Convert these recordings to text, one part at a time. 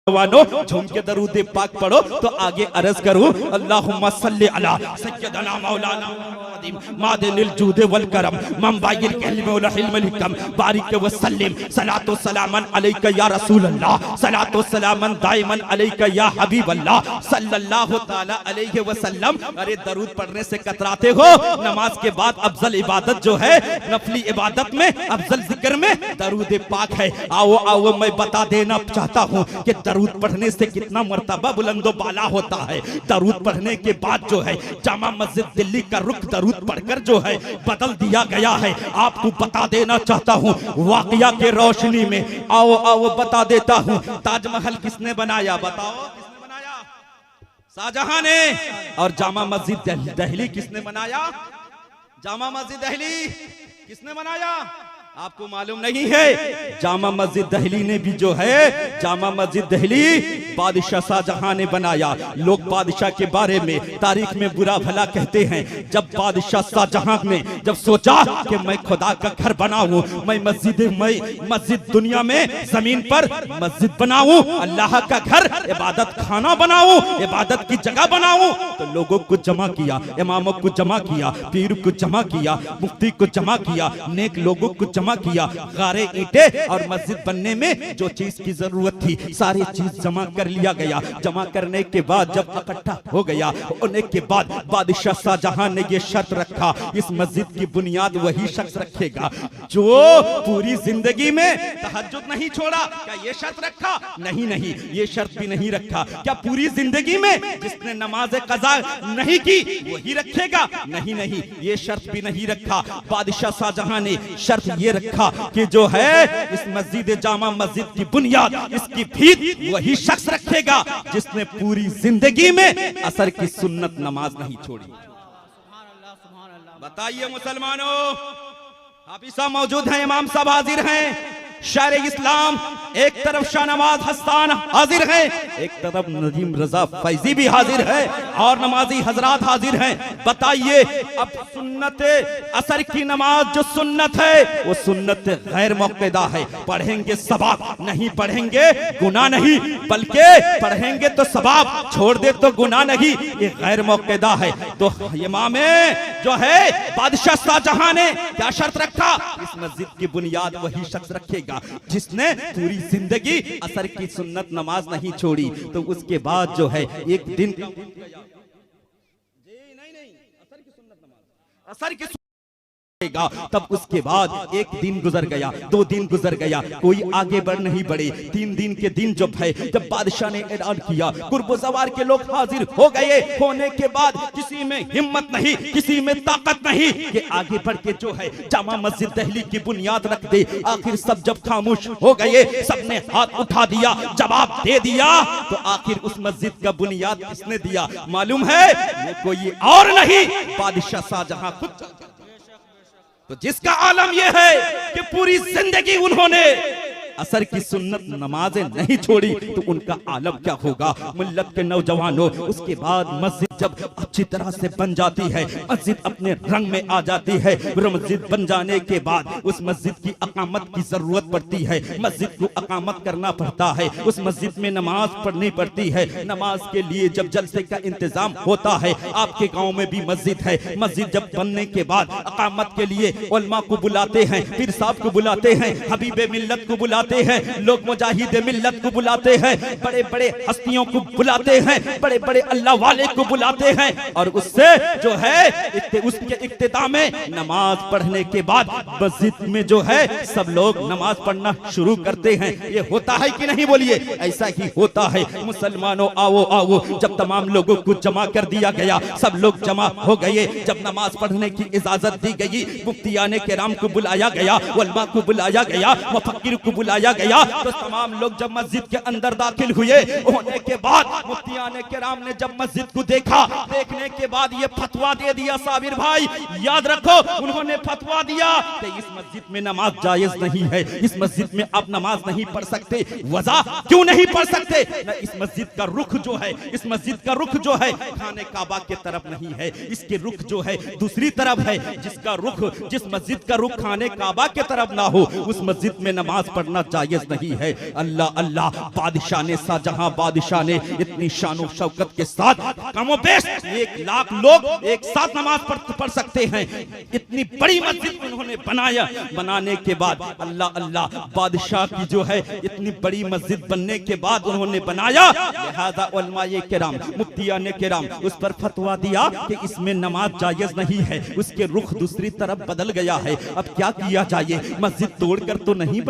नौजवानों झूम के दरूद पाक पढ़ो तो आगे अर्ज करूं अल्लाहुम्मा सल्ली अला सय्यदना मौलाना मादिनिल जूद वल करम मंबाइल कलम वल हिल्म हिकम बारिक व सल्लिम सलातो सलामन अलैका या रसूल अल्लाह सलातो सलामन दाइमन अलैका या हबीब अल्लाह सल्लल्लाहु तआला अलैहि वसल्लम। अरे दरूद पढ़ने से कतराते हो? नमाज के बाद अफजल इबादत जो है नफली इबादत में अफजल जिक्र में दरूद पाक है। आओ आओ मैं बता देना चाहता हूँ कि दरूद पढ़ने से कितना मर्तबा बुलंदो बाला होता है। दरूद पढ़ने के बाद जो है जामा मस्जिद दिल्ली का रुख दरूद पढ़कर जो है बदल दिया गया है। आपको बता देना चाहता हूँ वाकया के रोशनी में। आओ आओ बता देता हूँ ताजमहल किसने बनाया? बताओ किसने बनाया? शाहजहां ने। और जामा मस्जिद दिल्ली किसने बनाया? जामा मस्जिद दिल्ली किसने बनाया? आपको मालूम नहीं है? जामा मस्जिद दिल्ली ने भी जो है जामा मस्जिद दिल्ली बादशाह शाहजहां ने बनाया। लोग बादशाह के बारे में तारीख में बुरा भला कहते हैं। जब बादशाह शाहजहां ने जब सोचा कि मैं खुदा का घर बनाऊं, मैं मस्जिद दुनिया में जमीन पर मस्जिद बनाऊं, अल्लाह का घर इबादत खाना बनाऊं, इबादत की जगह बनाऊं, तो लोगों को जमा किया, इमामों को जमा किया, पीर को जमा किया, मुफ्ती को जमा किया, नेक लोगों को जमा किया। गारे ईंटे और मस्जिद बनने में जो चीज की जरूरत थी सारी चीज जमा कर लिया गया। जमा करने के बाद जब इकट्ठा हो गया होने के बाद बादशाह शाहजहां ने ये शर्त रखा, इस मस्जिद की बुनियाद वही शख्स रखेगा जो पूरी जिंदगी में तहज्जुद नहीं छोड़ा। क्या ये शर्त रखा? नहीं नहीं, ये शर्त भी नहीं रखा। क्या पूरी जिंदगी में जिसने नमाज कज़ा नहीं की वही रखेगा? नहीं नहीं, ये शर्त भी नहीं रखा। बादशाह शाहजहां ने शर्त ये रखा कि जो है इस मस्जिद जामा मस्जिद की बुनियाद इसकी भीत वही शख्स रखेगा जिसने पूरी जिंदगी में असर की सुन्नत नमाज नहीं छोड़ी। बताइए मुसलमानों, हाफिज साहब मौजूद हैं, इमाम साहब हाजिर हैं, शायर इस्लाम एक तरफ शाहनवाज हस्तान हाजिर है, एक तरफ नजीम रजा फैजी भी हाजिर है और नमाजी हजरात हाजिर हैं। बताइए अब सुन्नत असर की नमाज जो सुन्नत है वो सुन्नत गैर मौक़िदा है। पढ़ेंगे सवाब, नहीं पढ़ेंगे गुनाह नहीं, बल्कि पढ़ेंगे तो सवाब, छोड़ दे तो गुनाह नहीं, ये गैर मौक़िदा है। तो इमाम जो है बादशाह शाहजहां ने क्या शर्त रखा? इस मस्जिद की बुनियाद वही शख्स रखेगा जिसने पूरी जिंदगी असर की सुन्नत नमाज नहीं छोड़ी। तो उसके बाद जो है एक दिन असर की तब उसके बाद एक दिन गुजर गया, 2 दिन गुजर गया, कोई आगे बढ़ नहीं बढ़े। 3 दिन के दिन जब है जब बादशाह ने ऐलान किया, कुर्ब सवार के लोग हाजिर हो गए। होने के बाद किसी में हिम्मत नहीं, किसी में ताकत नहीं कि आगे बढ़ के जो है जामा मस्जिद दिल्ली की बुनियाद रख दे। आखिर सब जब खामोश हो गए, सबने हाथ उठा दिया, जवाब दे दिया, तो आखिर उस मस्जिद का बुनियाद किसने दिया मालूम है? वो कोई और नहीं, बादशाह शाहजहां खुद। तो जिसका आलम यह है कि पूरी जिंदगी उन्होंने असर की सुन्नत नमाजें नहीं छोड़ी, तो उनका आलम क्या होगा? मिल्लत के नौजवानों, उसके बाद मस्जिद जब अच्छी तरह से बन जाती है, मस्जिद अपने रंग में आ जाती है, मस्जिद बन जाने के बाद उस मस्जिद की अकामत की जरूरत पड़ती है, मस्जिद को अकामत करना पड़ता है, उस मस्जिद में नमाज पढ़नी पड़ती है। नमाज के लिए जब जलसे का इंतजाम होता है, आपके गांव में भी मस्जिद है, मस्जिद जब बनने के बाद अकामत के लिए उलमा को बुलाते हैं, पीर साहब को बुलाते हैं, हबीबे मिल्लत को बुलाते हैं, लोग मुजाहिद मिल्लत को बुलाते हैं, बड़े बड़े हस्तियों को बुलाते हैं, बड़े बड़े अल्लाह वाले को बुलाते हैं, और उससे जो है उसके इक्तिदा में नमाज पढ़ने के बाद मस्जिद में जो है सब लोग नमाज पढ़ना शुरू करते हैं। ये होता है कि नहीं? बोलिए, ऐसा ही होता है। मुसलमानों आओ आओ, जब तमाम लोगों को जमा कर दिया गया, सब लोग जमा हो गए, जब नमाज पढ़ने की इजाजत दी गई, मुफ्तियाने किराम को बुलाया गया, उलमा को बुलाया गया, मुफक्किर को बुलाया गया, तो तमाम लोग जब मस्जिद के अंदर दाखिल हुए, होने के बाद मुफ्तियाने किराम ने जब मस्जिद को देखा, देखने के बाद ये फतवा दे दिया, साबिर भाई याद रखो, उन्होंने फतवा दिया कि इस मस्जिद में नमाज जायज नहीं है, इस मस्जिद में आप नमाज नहीं पढ़ सकते। वजह क्यों नहीं पढ़ सकते? न इस मस्जिद का रुख जो है, इस मस्जिद का रुख जो है खाने काबा के तरफ नहीं है, इसके रुख जो है दूसरी तरफ है। जिसका रुख, जिस मस्जिद का रुख खाने काबा के तरफ ना हो, उस मस्जिद में नमाज पढ़ना पढ़ना जायज नहीं है। अल्लाह अल्लाह, बादशाह ने, शाहजहां बादशाह ने इतनी शान और शौकत के साथ कमोबेश 1 लाख लोग एक साथ नमाज पढ़ सकते हैं, इतनी बड़ी मस्जिद उन्होंने बनाया। बनाने के बाद अल्लाह अल्लाह, बादशाह की जो है इतनी बड़ी मस्जिद बनने के बाद उन्होंने बनाया, लिहाजा उलमाए किराम, मुफ्तियाने किराम उस पर फतवा दिया कि इसमें नमाज जायज नहीं है। उसके रुख दूसरी तरफ बदल गया है। अब क्या किया जाए? मस्जिद तोड़कर तो नहीं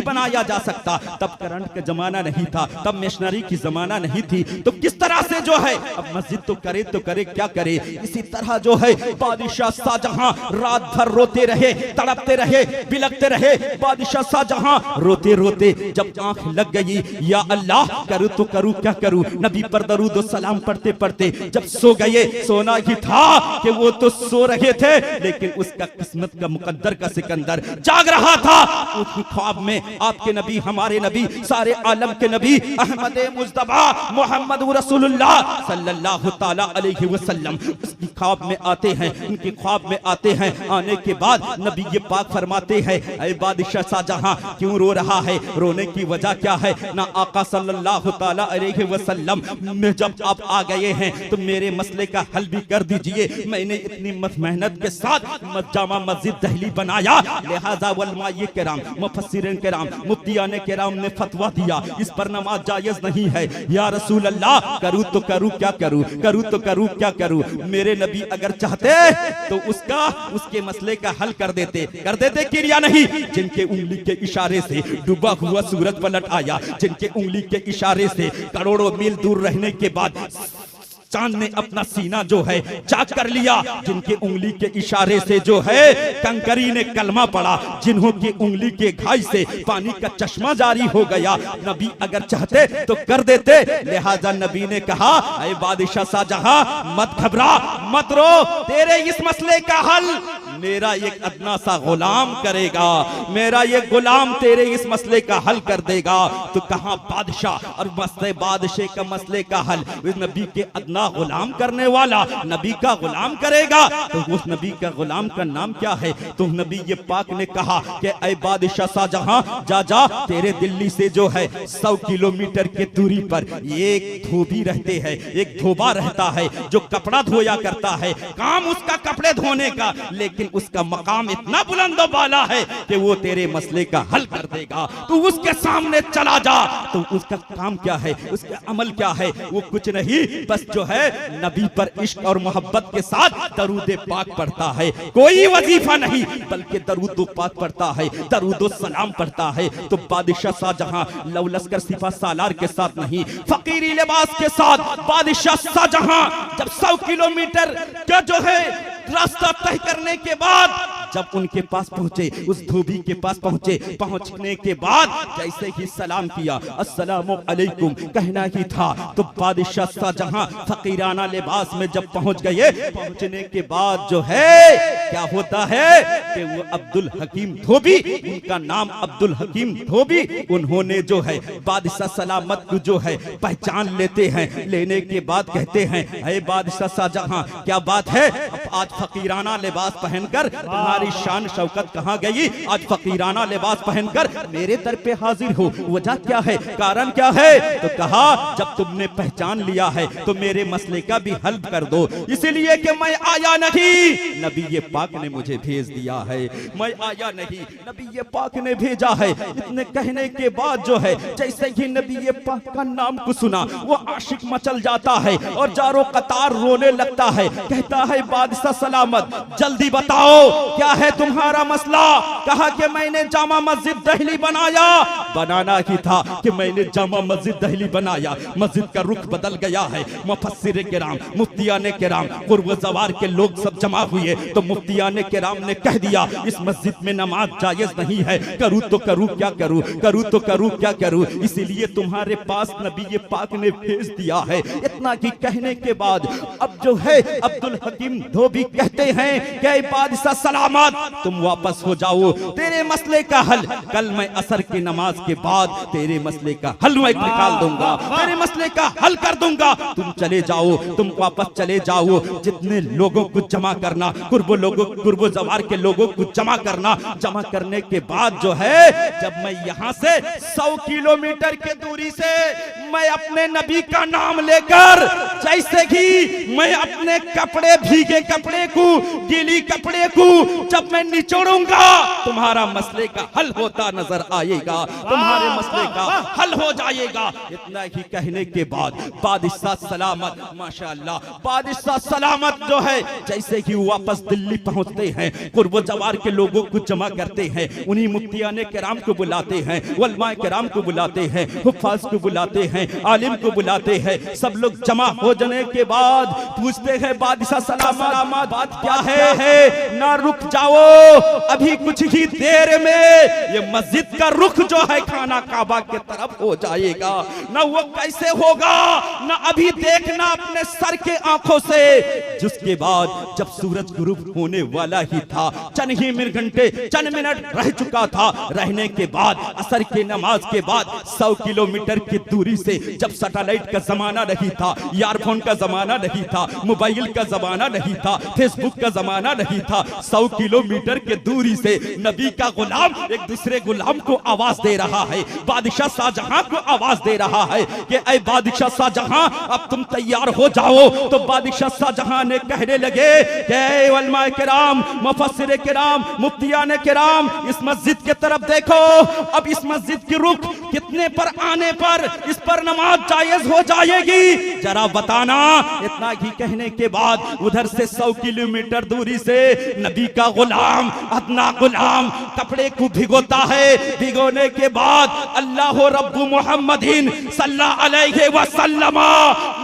बनाया जा सकता। तब करंट का जमाना नहीं था, तब मशीनरी की जमाना नहीं थी, तो किस तरह से जो है अब मस्जिद तो करे क्या करे। इसी तरह जो है बादशाह शाहजहां रात भर रोते रहे, तड़पते रहे, बिलखते रहे। बादशाह शाहजहां रोते रोते जब आंख लग गई, या अल्लाह करूं तो करूं क्या करूं, नबी पर दरूद और सलाम पढ़ते पढ़ते जब सो गए, सोना ही था कि वो तो सो रहे थे, लेकिन उसका किस्मत का मुकद्दर का सिकंदर जाग रहा था। उसकी ख्वाब में आपके नबी, हमारे नबी, सारे आलम के नबी अहमद मुस्तफा मोहम्मद रसूलुल्लाह सल्लल्लाहु ताला अलैहि वसल्लम उसकी ख्वाब में आते हैं, उनकी ख्वाब में आते हैं। आने के बाद नबी ये पाक फरमाते हैं, ऐ बादशाह शाहजहां क्यों रो रहा है? रोने की वजह क्या है? ना आका सल्लल्लाहु ताला अलैहि वसल्लम में जब आप आ गए हैं तो मेरे मसले का हल भी कर दीजिए। मैंने इतनी मेहनत के साथ जामा मस्जिद दहली बनाया, लिहाजा उलमाए किराम, मुफस्सिरीन किराम, मुफ्तियाने किराम ने फतवा दिया इस पर नमाज जायज नहीं है। या रसूल अल्लाह, करूं तो करूं क्या करूं, करूं तो करूं क्या करूं। मेरे नबी अगर चाहते तो उसके मसले का हल कर देते कि या नहीं। जिनके उंगली के इशारे से डूबा हुआ सूरज पलट आया, जिनके उंगली के इशारे से करोड़ों मील दूर रहने के बाद चांद ने अपना सीना जो है चाक कर लिया, जिनके उंगली के इशारे से जो है कंकरी ने कलमा पड़ा, जिन्हों की उंगली के घाई से पानी का चश्मा जारी हो गया। नबी अगर चाहते तो कर देते। लिहाजा नबी ने कहा, ऐ बादशाह शाहजहां मत घबरा, मत रो, तेरे इस मसले का हल मेरा एक अदना सा गुलाम करेगा, मेरा ये गुलाम तेरे इस मसले का हल कर देगा। तो कहां बादशाह और मसले बादशाह का मसले का हल इस नबी के अदना गुलाम करने वाला नबी का गुलाम करेगा। तो उस नबी का गुलाम का नाम क्या है? तो नबी ये पाक ने कहा कि ऐ बादशाह शाहजहां, जा तेरे दिल्ली से जो है 100 किलोमीटर के दूरी पर एक धोबी रहते हैं, एक धोबा रहता है जो कपड़ा धोया करता है, काम उसका कपड़े धोने का, लेकिन उसका मकाम इतना बुलंद बाला है कि वो तेरे मसले का हल कर देगा। तू उसके सामने चला जा। तो उसका काम क्या है, उसका अमल क्या है? वो कुछ नहीं, बस जो है नबी पर इश्क और मोहब्बत के साथ दरूद पाक पढ़ता है। कोई वजीफा नहीं, बल्कि दरूद पाक पढ़ता है, दरूद सलाम पढ़ता है। तो बादशाह शाहजहां लव लश्कर सिपा सालार के साथ नहीं, फकीरी लिबास के साथ बादशाह शाहजहां जब 100 किलोमीटर का जो है रास्ता तय करने के बाद जब उनके पास पहुंचे, उस धोबी के पास पहुंचे, पहुंचने के बाद जैसे ही सलाम किया, अस्सलामु अलैकुम कहना ही था, तो बादशाह शाहजहां फकीराना लिबास में जब पहुंच गए, पहुंचने के बाद जो है क्या होता है कि वो अब्दुल हकीम धोबी, उनका नाम अब्दुल हकीम धोबी, उन्होंने जो है बादशाह सलामत को जो है पहचान लेते हैं। लेने के बाद कहते हैं, ऐ बादशाह शाहजहां क्या बात है, आज फकीराना लिबास पहनकर तुम्हारी शान शौकत कहाँ गई? आज फकीराना लिबास पहनकर मेरे दर पे हाजिर हो, वजह क्या है, कारण क्या है? तो कहा, जब तुमने पहचान लिया है तो मेरे मसले का भी हल कर दो, इसलिए कि मैं आया नहीं, नबी ये पाक ने मुझे भेज दिया है। मैं आया नहीं, नबी ये पाक ने भेजा है। इतने कहने के बाद जो है जैसे ही नबी ये पाक का नाम को सुना, वो आशिक मचल जाता है और जारो कतार रोने लगता है। कहता है, बादशाह सलामत जल्दी बताओ क्या है तुम्हारा मसला? कहा कि मैंने जामा मस्जिद दहली बनाना ही था कि मैंने जामा मस्जिद दहली बनाया, मस्जिद का रुख बदल गया है। मुफस्सिर किराम, मुफ्तियाने किराम, कुर्ब ज़वार के लोग सब जमा हुए, तो मुफ्तियाने किराम ने कह दिया इस मस्जिद में नमाज जायज नहीं है, करूं तो करूं क्या करूं, करूं तो करूं क्या करूं, इसीलिए तुम्हारे पास नबी ये पाक ने भेज दिया है। इतना की कहने के बाद अब जो है अब्दुल हकीम धोबी कहते हैं कि बादशाह सलामत सलामत तुम वापस हो जाओ, तेरे मसले का हल कल मैं असर की नमाज के बाद तेरे मसले का हल मैं निकाल दूंगा, तेरे मसले का हल कर दूंगा। तुम चले जाओ, तुम वापस चले जाओ। जितने लोगों को जमा करना, कुर्बो जवार के लोगों को जमा करना। जमा करने के बाद जो है, जब मैं यहाँ से 100 किलोमीटर की दूरी से मैं अपने नबी का नाम लेकर, जैसे कि मैं अपने कपड़े, भीगे कपड़े को, गीली कपड़े को जब मैं निचोड़ूंगा, तुम्हारा मसले का हल होता नजर आएगा, तुम्हारे मसले का हल हो जाएगा। इतना ही कहने के बाद बादशाह सलामत, माशाअल्लाह, बादशाह सलामत जो है जैसे ही वापस दिल्ली पहुंचते हैं, कुर्बो जवार के लोगों को जमा करते हैं, उन्हीं मुफ्तियाने किराम को बुलाते हैं, उलमाए किराम को बुलाते हैं, हुफ्फाज को बुलाते हैं, आलिम को बुलाते हैं। सब लोग जमा हो जाने के बाद पूछते हैं बादशाह सलामत बात क्या है? ना रुक जाओ, अभी कुछ ही देर में ये मस्जिद का रुख जो है खाना काबा के तरफ हो जाएगा। ना वो कैसे होगा, ना अभी देखना अपने सर के आंखों से। जिसके बाद जब सूरज गुरूब होने वाला ही था, चंद ही घंटे, चंद मिनट रह चुका था, रहने के बाद असर की नमाज के बाद 100 किलोमीटर की दूरी से, जब सैटेलाइट का जमाना नहीं था, ईयरफोन का जमाना नहीं था, मोबाइल का जमाना नहीं था, फेसबुक का जमाना नहीं था, 100 किलोमीटर के दूरी से नबी का गुलाम एक दूसरे गुलाम को आवाज दे रहा है, बादशाह शाहजहां को आवाज दे रहा है कि ऐ बादशाह शाहजहां अब तुम तैयार हो जाओ। तो बादशाह शाहजहां ने कहने लगे कि उलमाए किराम, मुफस्सिर किराम, मुफ्तियाने किराम, इस मस्जिद की तरफ देखो, अब इस मस्जिद की रुख कितने पर आने पर इस पर नमाज जायज हो जाएगी, जरा बताना। इतना ही कहने के बाद उधर से 100 किलोमीटर दूरी से नबी का गुलाम, अदना गुलाम कपड़े को भिगोता है। भिगोने के बाद अल्लाह रब्बु मुहम्मदीन सल्लल्लाहु अलैहि वसल्लम,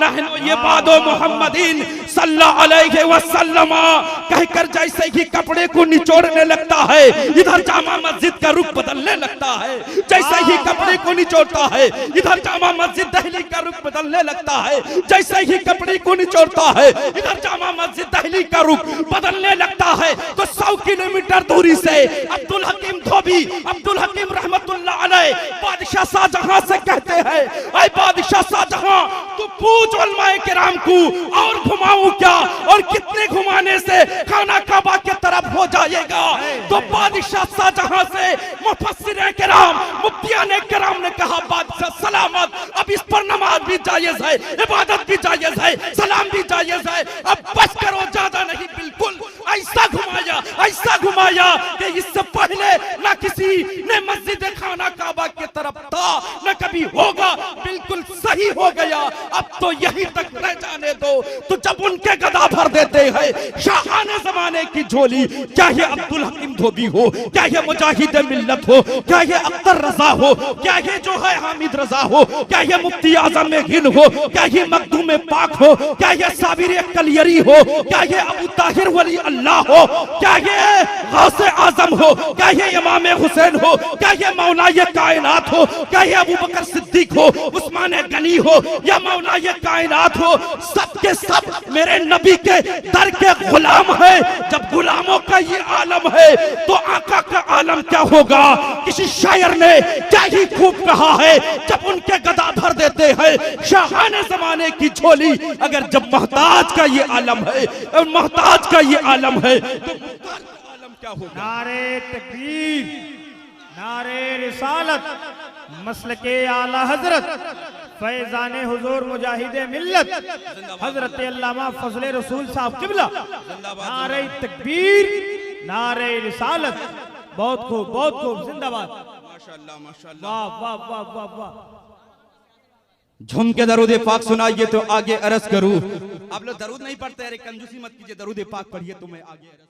नहनु इबादो मुहम्मदीन सल्लल्लाहु अलैहि वसल्लम कहकर जैसे ही कपड़े को निचोड़ने लगता है, इधर जामा मस्जिद का रुख बदलने लगता है। जैसे ही कपड़े को निचोड़ता है, इधर जामा मस्जिद दिल्ली का रुख बदलने लगता है। जैसे ही कपड़े को निचोड़ता है, इधर जामा मस्जिद दिल्ली का रुख बदलने लगता है। तो 100 किलोमीटर दूरी से अब्दुल हकीम धोबी, अब्दुल हकीम रहमतुल्लाह अलैह बादशाह शाहजहां से कहते हैं, ऐ बादशाह शाहजहां तू पूछ उलमाए किराम को और घुमाऊं क्या, और कितने घुमाने से खाना काबा के तरफ हो जाएगा। तो बादशाह शाहजहां से मुफस्सिर किराम, मुफ्तियाने किराम ने कहा बादशाह सलामत अब इस पर नमाज भी जायज है, इबादत भी जायज है, सलाम भी जायज है, अब बस करो, ज्यादा नहीं। बिल्कुल ऐसा घुमाया कि इससे पहले ना किसी ने मस्जिद खाना काबा के तरफ था, न कभी होगा। बिल्कुल सही हो गया, अब तो यहीं तक रह जाने दो। तो जब उनके गदा भर देते हैं शाहाने जमाने की झोली, क्या ये अब्दुल हकीम धोबी हो, क्या ये मुजाहिद मिल्लत हो, क्या ये अख्तर रजा हो, क्या ये जो है हामिद रजा हो, क्या ये मुफ्ती आजम हिंद हो, क्या ये मखदूम पाक हो, क्या ये साबिर कलियरी हो, क्या ये अबू ताहिर वली अल्लाह हो, क्या ये गौसे आजम हो, क्या ये इमाम हुसैन हो, क्या ये मौला ये कायनात हो, क्या ये अबू बकर सिद्दीक हो, उस्मान गनी हो, या मौला ये कायनात हो, सबके सब मेरे नबी के दर के गुलाम है। जब गुलामों का ये आलम है तो आका का आलम क्या होगा। किसी शायर ने क्या ही खूब कहा है, जब उनके गदा भर देते हैं शाहाने जमाने की झोली, अगर जब मोहताज का ये आलम है और मोहताज का ये आलम है तो मुख्तार का आलम क्या होगा। नारे तकबीर, नारे रिसालत, मसलके आला हजरत, फैजाने हुजूर मुजाहिदे मिल्लत हजरत अल्लामा फजले रसूल साहब किबला, नारे तकबीर, नारे रिसालत। बहुत खूब, बहुत खूब, जिंदाबाद। माशाअल्लाह, माशाअल्लाह, वाह वाह वाह वाह वाह। झूम के दरूद पाक सुनाइए तो आगे अर्ज करूं। आप लोग दरूद नहीं पढ़ते, अरे कंजूसी मत कीजिए, दरूद पाक पढ़िए तो मैं आगे अर्ज